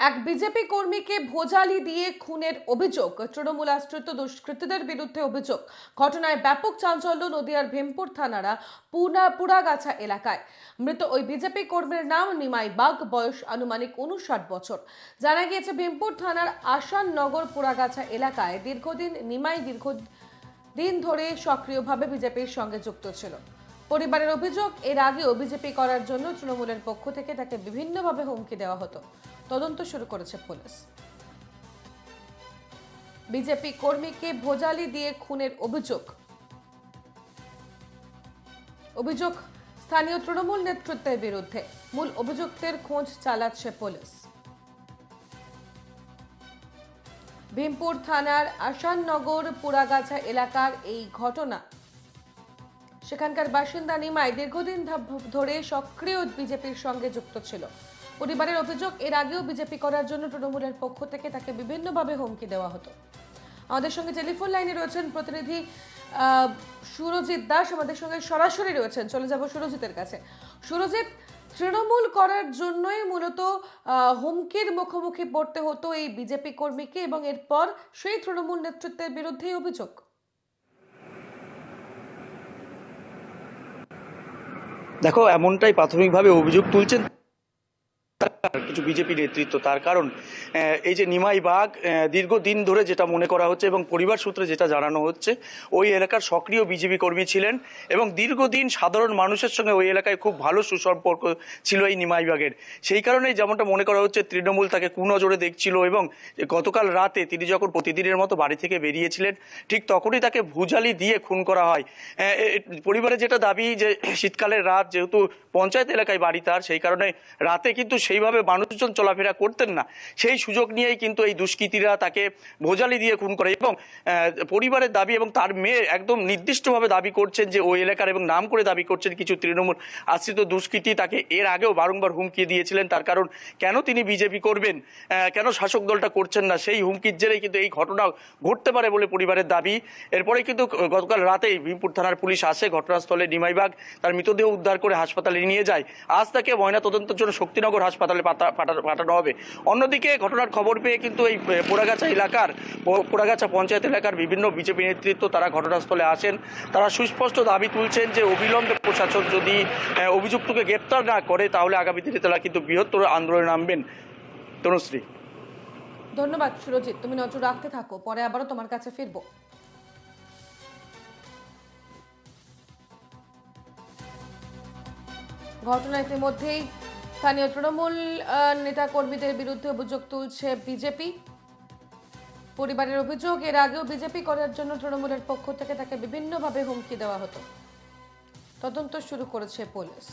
এক বিজেপি কর্মীকে ভোজালি দিয়ে খুনের অভিযোগ, তৃণমূল আশ্রিত দুষ্কৃতীদের বিরুদ্ধে অভিযোগ। ঘটনায় ব্যাপক চাঞ্চল্য নদিয়ার ভীমপুর থানার পুরাগাছা এলাকায়। মৃত ওই বিজেপি কর্মীর নাম নিমাই বাগ, বয়স আনুমানিক 59 বছর। জানা গিয়েছে ভীমপুর থানার আসাননগর পুরাগাছা এলাকায় দীর্ঘদিন ধরে সক্রিয়ভাবে বিজেপির সঙ্গে যুক্ত ছিল। পরিবারের অভিযোগ, এর আগেও বিজেপি করার জন্য তৃণমূলের পক্ষ থেকে তাকে বিভিন্নভাবে হুমকি দেওয়া হতো। তদন্ত শুরু করেছে পুলিশ। বিজেপি কর্মীকে ভোজালি দিয়ে খুনের অভিযোগ স্থানীয় তৃণমূল নেতৃত্বের বিরুদ্ধে। মূল অভিযুক্তের খোঁজ চালাচ্ছে পুলিশ। ভীমপুর থানার আসাননগর পুরাগাছা এলাকার এই ঘটনা। সেখানকার বাসিন্দা নিমাই দীর্ঘদিন ধরে সক্রিয় বিজেপির সঙ্গে যুক্ত ছিল। পরিবারের অভিযোগ, এর আগেও বিজেপি করার জন্য তৃণমূলের পক্ষ থেকে তাকে বিভিন্নভাবে হুমকি দেওয়া হতো। আমাদের সঙ্গে টেলিফোন লাইনে রয়েছেন প্রতিনিধি সুরজিৎ দাস, আমাদের সঙ্গে সরাসরি রয়েছেন। চলে যাব সুরজিতের কাছে। সুরজিৎ, তৃণমূল করার জন্যই মূলত হুমকির মুখোমুখি পড়তে হতো এই বিজেপি কর্মীকে, এবং এরপর সেই তৃণমূল নেতৃত্বের বিরুদ্ধেই অভিযোগ। দেখো, এমনটাই প্রাথমিকভাবে অভিযোগ তুলছেন কিছু বিজেপি নেতৃত্ব। তার কারণ এই যে নিমাই বাগ দীর্ঘদিন ধরে যেটা মনে করা হচ্ছে এবং পরিবার সূত্রে যেটা জানানো হচ্ছে, ওই এলাকার সক্রিয় বিজেপি কর্মী ছিলেন এবং দীর্ঘদিন সাধারণ মানুষের সঙ্গে ওই এলাকায় খুব ভালো সুসম্পর্ক ছিল এই নিমাই বাগের। সেই কারণেই যেমনটা মনে করা হচ্ছে, তৃণমূল তাকে কুনজরে দেখছিল এবং গতকাল রাতে তিনি যখন প্রতিদিনের মতো বাড়ি থেকে বেরিয়েছিলেন, ঠিক তখনই তাকে ভুজালি দিয়ে খুন করা হয়। পরিবারের যেটা দাবি যে শীতকালের রাত, যেহেতু পঞ্চায়েত এলাকায় বাড়ি তার, সেই কারণে রাতে কিন্তু সেইভাবে মানুষজন চলাফেরা করতেন না। সেই সুযোগ নিয়েই কিন্তু এই দুষ্কৃতীরা তাকে ভোজালি দিয়ে খুন করে এবং পরিবারের দাবি এবং তার মেয়ে একদম নির্দিষ্টভাবে দাবি করছেন যে ওই এলাকার, এবং নাম করে দাবি করছেন কিছু তৃণমূল আশ্রিত দুষ্কৃতী তাকে এর আগেও বারংবার হুমকি দিয়েছিলেন। তার কারণ কেন তিনি বিজেপি করবেন, কেন শাসক দলটা করছেন না, সেই হুমকির জেরেই কিন্তু এই ঘটনা ঘটতে পারে বলে পরিবারের দাবি। এরপরে কিন্তু গতকাল রাতেই ভীমপুর থানার পুলিশ আসে ঘটনাস্থলে। নিমাই বাগ তার মৃতদেহ উদ্ধার করে হাসপাতালে নিয়ে যায়। আজ তাকে ময়নাতদন্তের জন্য শক্তিনগর হাসপাতালে পাঠানো হবে। অন্যদিকে ঘটনার খবর পেয়ে কিন্তু এই পুরাগাছা পঞ্চায়েত এলাকার বিভিন্ন বিজেপি নেতৃত্ব তারা ঘটনাস্থলে আসেন। তারা সুস্পষ্ট দাবি তুলছেন যে অবিলম্বে প্রশাসন যদি অভিযুক্তকে গ্রেপ্তার না করে, তাহলে আগামী দিনে তারা কিন্তু বৃহত্তর আন্দোলনে নামবেন। তনুশ্রী, ধন্যবাদ সুরজিৎ, তুমি নজর রাখতে থাকো, পরে আবারও তোমার কাছে ফিরবো। ঘটনা ইতিমধ্যেই স্থানীয় তৃণমূল নেতা কর্মীদের বিরুদ্ধে অভিযোগ তুলছে বিজেপি। পরিবারের অভিযোগ, এর আগেও বিজেপি করার জন্য তৃণমূলের পক্ষ থেকে তাকে বিভিন্নভাবে হুমকি দেওয়া হতো। তদন্ত শুরু করেছে পুলিশ।